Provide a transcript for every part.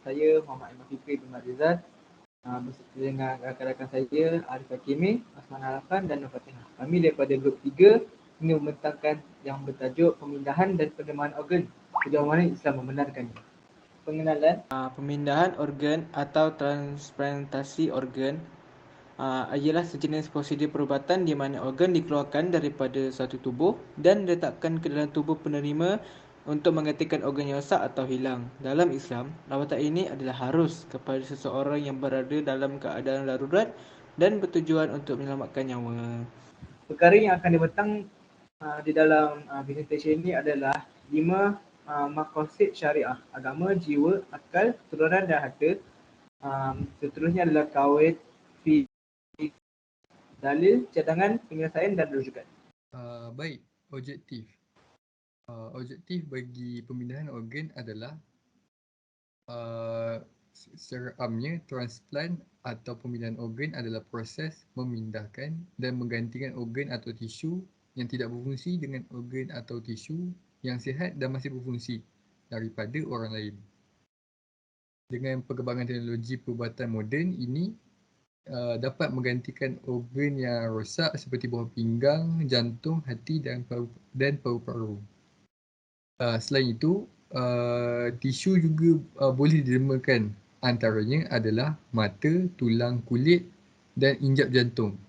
Saya Muhammad Imam Fikri bin Marizal beserta dengan rakan-rakan saya Arif Hakimi, Asman Harafan dan Nur Fatihah. Kami daripada grup 3 ingin membentangkan yang bertajuk pemindahan dan penerimaan organ sejauh mana Islam membenarkannya. Pengenalan pemindahan organ atau transplantasi organ ialah sejenis prosedur perubatan di mana organ dikeluarkan daripada satu tubuh dan diletakkan ke dalam tubuh penerima untuk menggantikan organ yang rosak atau hilang. Dalam Islam, rawatan ini adalah harus kepada seseorang yang berada dalam keadaan darurat dan bertujuan untuk menyelamatkan nyawa. Perkara yang akan dibentang di dalam presentation ini adalah 5 maqasid syariah: agama, jiwa, akal, keturunan dan harta. Seterusnya adalah kawaid fi dalil, cadangan, penyelesaian dan rujukan. Baik, objektif. Objektif bagi pemindahan organ adalah secara amnya, transplant atau pemindahan organ adalah proses memindahkan dan menggantikan organ atau tisu yang tidak berfungsi dengan organ atau tisu yang sihat dan masih berfungsi daripada orang lain. Dengan perkembangan teknologi perubatan moden ini, dapat menggantikan organ yang rosak seperti buah pinggang, jantung, hati dan paru-paru. Selain itu, tisu juga boleh didermakan. Antaranya adalah mata, tulang kulit dan injap jantung.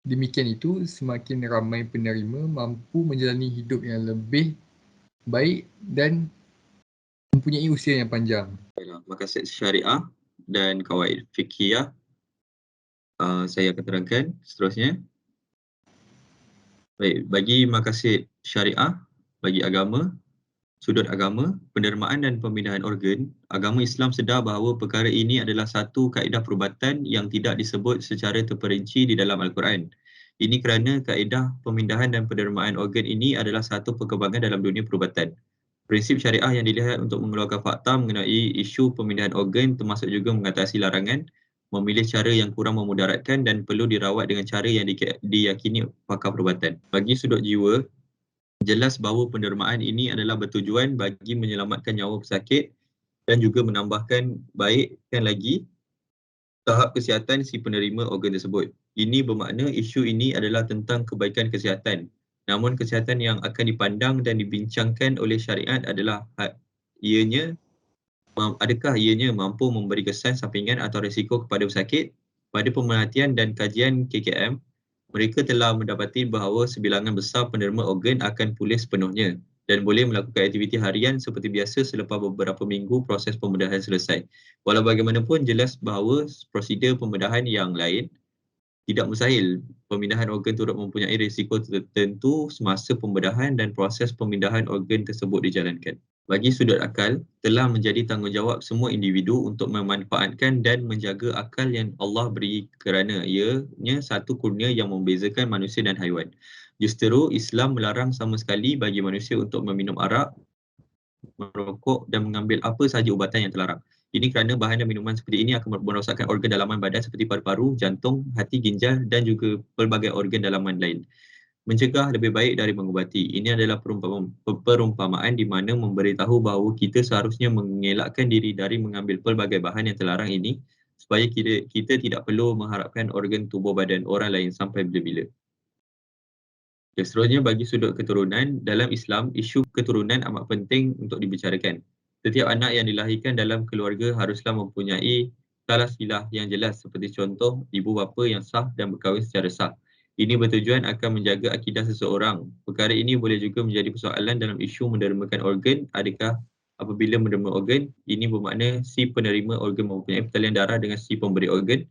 Demikian itu, semakin ramai penerima mampu menjalani hidup yang lebih baik dan mempunyai usia yang panjang. Maqasid syariah dan kawaid fiqhiyah. Saya akan terangkan seterusnya. Baik, bagi maqasid syariah, bagi agama, sudut agama, pendermaan dan pemindahan organ, agama Islam sedar bahawa perkara ini adalah satu kaedah perubatan yang tidak disebut secara terperinci di dalam Al-Quran. Ini kerana kaedah pemindahan dan pendermaan organ ini adalah satu perkembangan dalam dunia perubatan. Prinsip syariah yang dilihat untuk mengeluarkan fakta mengenai isu pemindahan organ termasuk juga mengatasi larangan, memilih cara yang kurang memudaratkan dan perlu dirawat dengan cara yang diyakini pakar perubatan. Bagi sudut jiwa, jelas bahawa pendermaan ini adalah bertujuan bagi menyelamatkan nyawa pesakit dan juga menambahkan baikkan lagi tahap kesihatan si penerima organ tersebut. Ini bermakna isu ini adalah tentang kebaikan kesihatan. Namun kesihatan yang akan dipandang dan dibincangkan oleh syariat adalah adakah ianya mampu memberi kesan sampingan atau risiko kepada pesakit. Pada pemerhatian dan kajian KKM, mereka telah mendapati bahawa sebilangan besar penerima organ akan pulih sepenuhnya dan boleh melakukan aktiviti harian seperti biasa selepas beberapa minggu proses pembedahan selesai. Walau bagaimanapun, jelas bahawa prosedur pembedahan yang lain tidak mustahil. Pemindahan organ turut mempunyai risiko tertentu semasa pembedahan dan proses pemindahan organ tersebut dijalankan. Bagi sudut akal, telah menjadi tanggungjawab semua individu untuk memanfaatkan dan menjaga akal yang Allah beri kerana ianya satu kurnia yang membezakan manusia dan haiwan. Justru Islam melarang sama sekali bagi manusia untuk meminum arak, merokok dan mengambil apa sahaja ubatan yang terlarang. Ini kerana bahan dan minuman seperti ini akan merosakkan organ dalaman badan seperti paru-paru, jantung, hati, ginjal dan juga pelbagai organ dalaman lain. Mencegah lebih baik dari mengubati. Ini adalah perumpamaan di mana memberitahu bahawa kita seharusnya mengelakkan diri dari mengambil pelbagai bahan yang terlarang ini supaya kita tidak perlu mengharapkan organ tubuh badan orang lain sampai bila-bila. Seterusnya, bagi sudut keturunan, dalam Islam, isu keturunan amat penting untuk dibicarakan. Setiap anak yang dilahirkan dalam keluarga haruslah mempunyai silsilah yang jelas seperti contoh ibu bapa yang sah dan berkahwin secara sah. Ini bertujuan akan menjaga akidah seseorang. Perkara ini boleh juga menjadi persoalan dalam isu mendermakan organ. Adakah apabila menerima organ, ini bermakna si penerima organ mempunyai pertalian darah dengan si pemberi organ.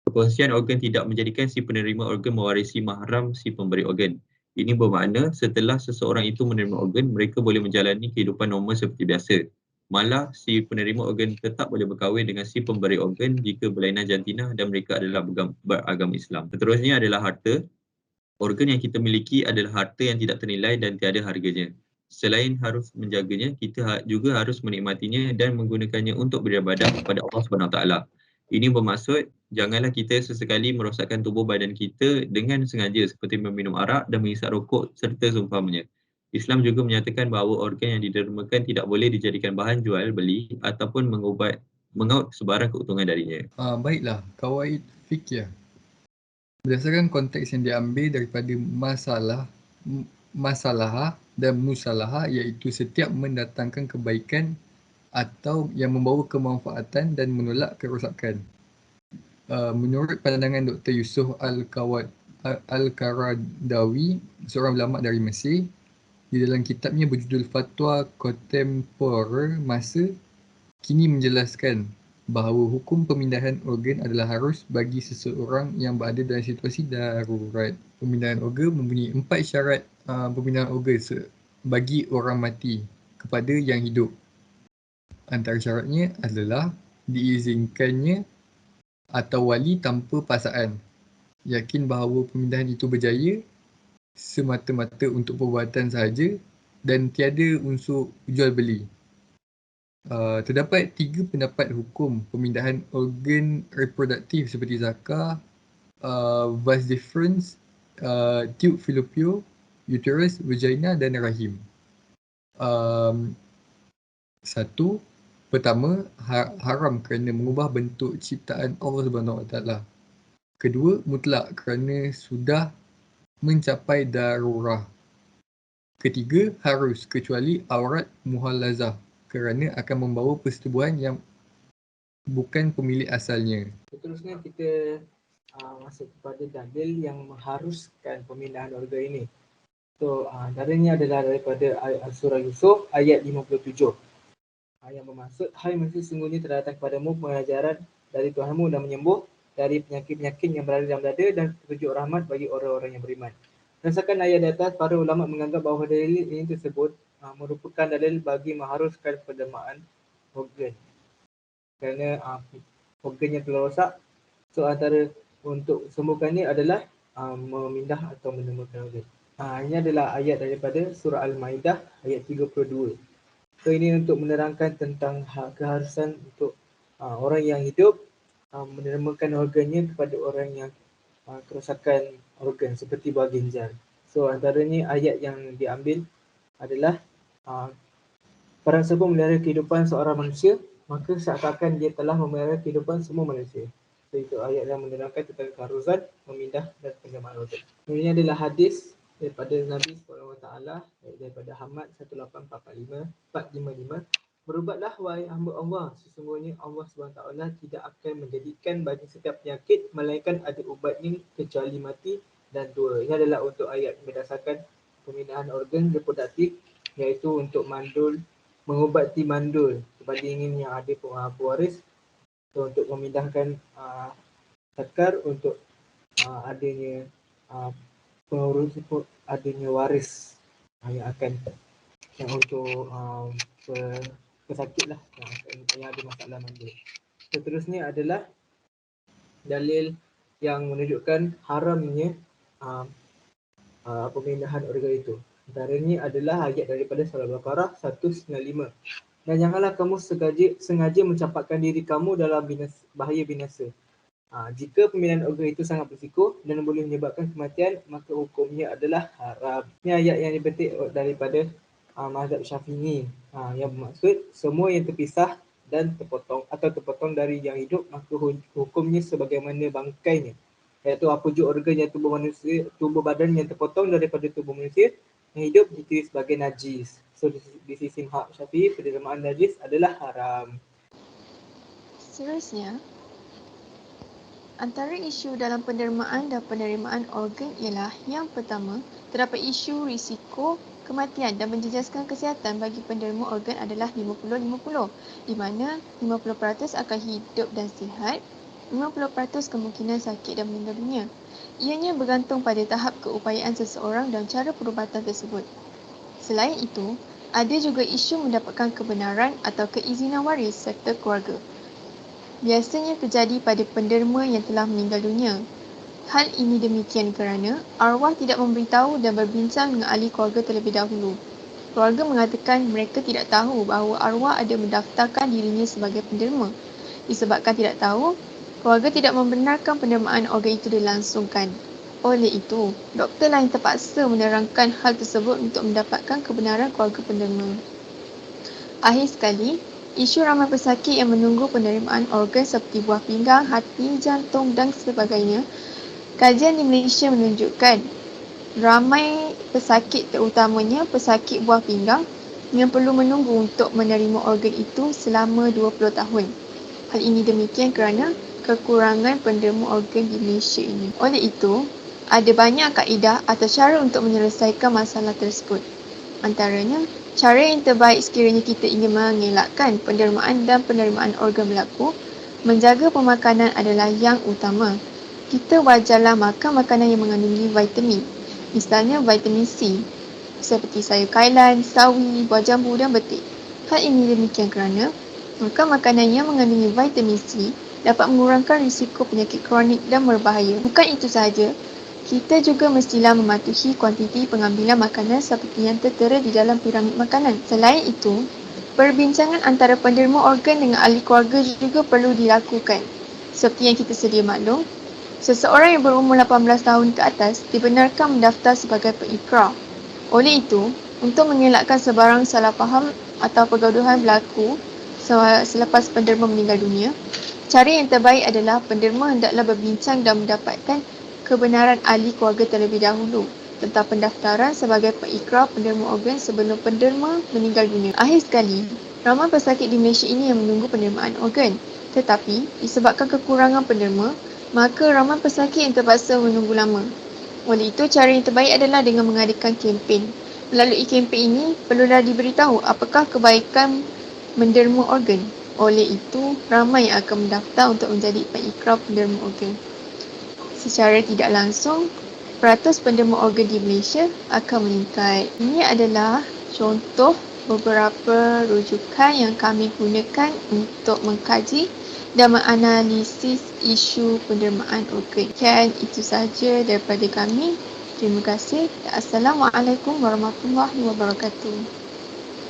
Perkongsian organ tidak menjadikan si penerima organ mewarisi mahram si pemberi organ. Ini bermakna setelah seseorang itu menerima organ, mereka boleh menjalani kehidupan normal seperti biasa. Malah si penerima organ tetap boleh berkahwin dengan si pemberi organ jika berlainan jantina dan mereka adalah beragama Islam. Seterusnya adalah harta. Organ yang kita miliki adalah harta yang tidak ternilai dan tiada harganya. Selain harus menjaganya, kita juga harus menikmatinya dan menggunakannya untuk beribadah kepada Allah SWT. Ini bermaksud, janganlah kita sesekali merosakkan tubuh badan kita dengan sengaja seperti meminum arak dan menghisap rokok serta seumpamanya. Islam juga menyatakan bahawa organ yang didermakan tidak boleh dijadikan bahan jual beli ataupun mengaut sebarang keuntungan darinya. Baiklah, kawaid fikih. Berdasarkan konteks yang diambil daripada masalah dan musalah, iaitu setiap mendatangkan kebaikan atau yang membawa kemanfaatan dan menolak kerosakan. Menurut pandangan Dr. Yusof Al-Qaradawi, seorang ulama dari Mesir, di dalam kitabnya berjudul Fatwa Kontemporer Masa, kini menjelaskan bahawa hukum pemindahan organ adalah harus bagi seseorang yang berada dalam situasi darurat. Pemindahan organ mempunyai 4 syarat pemindahan organ bagi orang mati kepada yang hidup. Antara syaratnya adalah diizinkannya atau wali tanpa paksaan, yakin bahawa pemindahan itu berjaya semata-mata untuk perbuatan sahaja dan tiada unsur jual beli. Terdapat 3 pendapat hukum pemindahan organ reproduktif seperti zakar, vas deferens, tube fallopian, uterus, vagina dan rahim. Satu, pertama, haram kerana mengubah bentuk ciptaan Allah SWT. Kedua, mutlak kerana sudah mencapai darurah. Ketiga, harus kecuali aurat muhalazah kerana akan membawa persetubuhan yang bukan pemilik asalnya. Seterusnya kita masuk kepada dalil yang mengharuskan pemindahan organ ini. So, dalilnya adalah daripada surah Yusuf ayat 57. Yang bermaksud, hai manusia, sesungguhnya terdatang kepadamu pengajaran dari Tuhanmu dan menyembuh dari penyakit-penyakit yang berada dalam dada dan petunjuk rahmat bagi orang-orang yang beriman. Berdasarkan ayat di atas, para ulama menganggap bahawa dalil ini tersebut merupakan dalil bagi mengharuskan pendermaan organ. Kerana organnya telah rosak, so antara untuk sembuhkannya adalah memindah atau menemukan organ. Ini adalah ayat daripada surah Al-Maidah ayat 32. So ini untuk menerangkan tentang keharusan untuk orang yang hidup menermakan organnya kepada orang yang kerosakan organ seperti buah ginjal. So antaranya ayat yang diambil adalah barang siapa memelihara kehidupan seorang manusia, maka seakan-akan dia telah memelihara kehidupan semua manusia. So itu ayat yang menerangkan tentang keharusan memindah dan pendermaan organ. Ini adalah hadis daripada Nabi SWT daripada Ahmad 18455. Berubatlah wahai hamba Allah, sesungguhnya Allah SWT tidak akan menjadikan bagi setiap penyakit melainkan ada ubatnya kecuali mati dan tua. Ini adalah untuk ayat berdasarkan pemindahan organ reproduktif, iaitu untuk mandul, mengubati mandul kepada ingin yang ada pewaris, so, untuk memindahkan zakar untuk adanya pengurus, adanya waris yang akan yang untuk pesakit lah yang ada masalah mandul. Seterusnya adalah dalil yang menunjukkan haramnya pemindahan organ itu. Antaranya adalah ayat daripada surah Al-Baqarah 195. Dan janganlah kamu sengaja mencampakkan diri kamu dalam bahaya binasa. Jika pemindahan organ itu sangat berisiko dan boleh menyebabkan kematian, maka hukumnya adalah haram. Ini ayat yang dipetik daripada mazhab Syafi'i, yang bermaksud semua yang terpisah dan terpotong dari yang hidup, maka hukumnya sebagaimana bangkainya, iaitu apabila organ yang tubuh badan yang terpotong daripada tubuh manusia yang hidup ditulis sebagai najis. So di sisi mazhab Syafi'i, penerimaan najis adalah haram. Seterusnya, antara isu dalam pendermaan dan penerimaan organ ialah yang pertama, terdapat isu risiko kematian dan menjejaskan kesihatan bagi penderma organ adalah 50-50, di mana 50% akan hidup dan sihat, 50% kemungkinan sakit dan meninggal dunia. Ianya bergantung pada tahap keupayaan seseorang dan cara perubatan tersebut. Selain itu, ada juga isu mendapatkan kebenaran atau keizinan waris serta keluarga. Biasanya terjadi pada penderma yang telah meninggal dunia. Hal ini demikian kerana arwah tidak memberitahu dan berbincang dengan ahli keluarga terlebih dahulu. Keluarga mengatakan mereka tidak tahu bahawa arwah ada mendaftarkan dirinya sebagai penderma. Disebabkan tidak tahu, keluarga tidak membenarkan pendermaan organ itu dilangsungkan. Oleh itu, doktor lain terpaksa menerangkan hal tersebut untuk mendapatkan kebenaran keluarga penderma. Akhir sekali, isu ramai pesakit yang menunggu penerimaan organ seperti buah pinggang, hati, jantung dan sebagainya. Kajian di Malaysia menunjukkan ramai pesakit, terutamanya pesakit buah pinggang, yang perlu menunggu untuk menerima organ itu selama 20 tahun. Hal ini demikian kerana kekurangan penderma organ di Malaysia ini. Oleh itu, ada banyak kaedah atau cara untuk menyelesaikan masalah tersebut. Antaranya, cara yang terbaik sekiranya kita ingin mengelakkan pendermaan dan penerimaan organ berlaku, menjaga pemakanan adalah yang utama. Kita wajarlah makan makanan yang mengandungi vitamin, misalnya vitamin C, seperti sayur kailan, sawi, buah jambu dan betik. Hal ini demikian kerana makan makanan yang mengandungi vitamin C dapat mengurangkan risiko penyakit kronik dan berbahaya. Bukan itu sahaja, kita juga mestilah mematuhi kuantiti pengambilan makanan seperti yang tertera di dalam piramid makanan. Selain itu, perbincangan antara penderma organ dengan ahli keluarga juga perlu dilakukan. Seperti yang kita sedia maklum, seseorang yang berumur 18 tahun ke atas dibenarkan mendaftar sebagai pengikrar. Oleh itu, untuk mengelakkan sebarang salah faham atau pergaduhan berlaku selepas penderma meninggal dunia, cara yang terbaik adalah penderma hendaklah berbincang dan mendapatkan kebenaran ahli keluarga terlebih dahulu tentang pendaftaran sebagai pengikrar penderma organ sebelum penderma meninggal dunia. Akhir sekali, ramai pesakit di Malaysia ini yang menunggu penerimaan organ. Tetapi, disebabkan kekurangan penderma, maka ramai pesakit yang terpaksa menunggu lama. Oleh itu, cara yang terbaik adalah dengan mengadakan kempen. Melalui kempen ini, perlulah diberitahu apakah kebaikan menderma organ. Oleh itu, ramai yang akan mendaftar untuk menjadi pengikrar penderma organ. Secara tidak langsung, peratus penderma organ di Malaysia akan meningkat. Ini adalah contoh beberapa rujukan yang kami gunakan untuk mengkaji dan menganalisis isu pendermaan organ. Sekian itu sahaja daripada kami. Terima kasih. Assalamualaikum warahmatullahi wabarakatuh.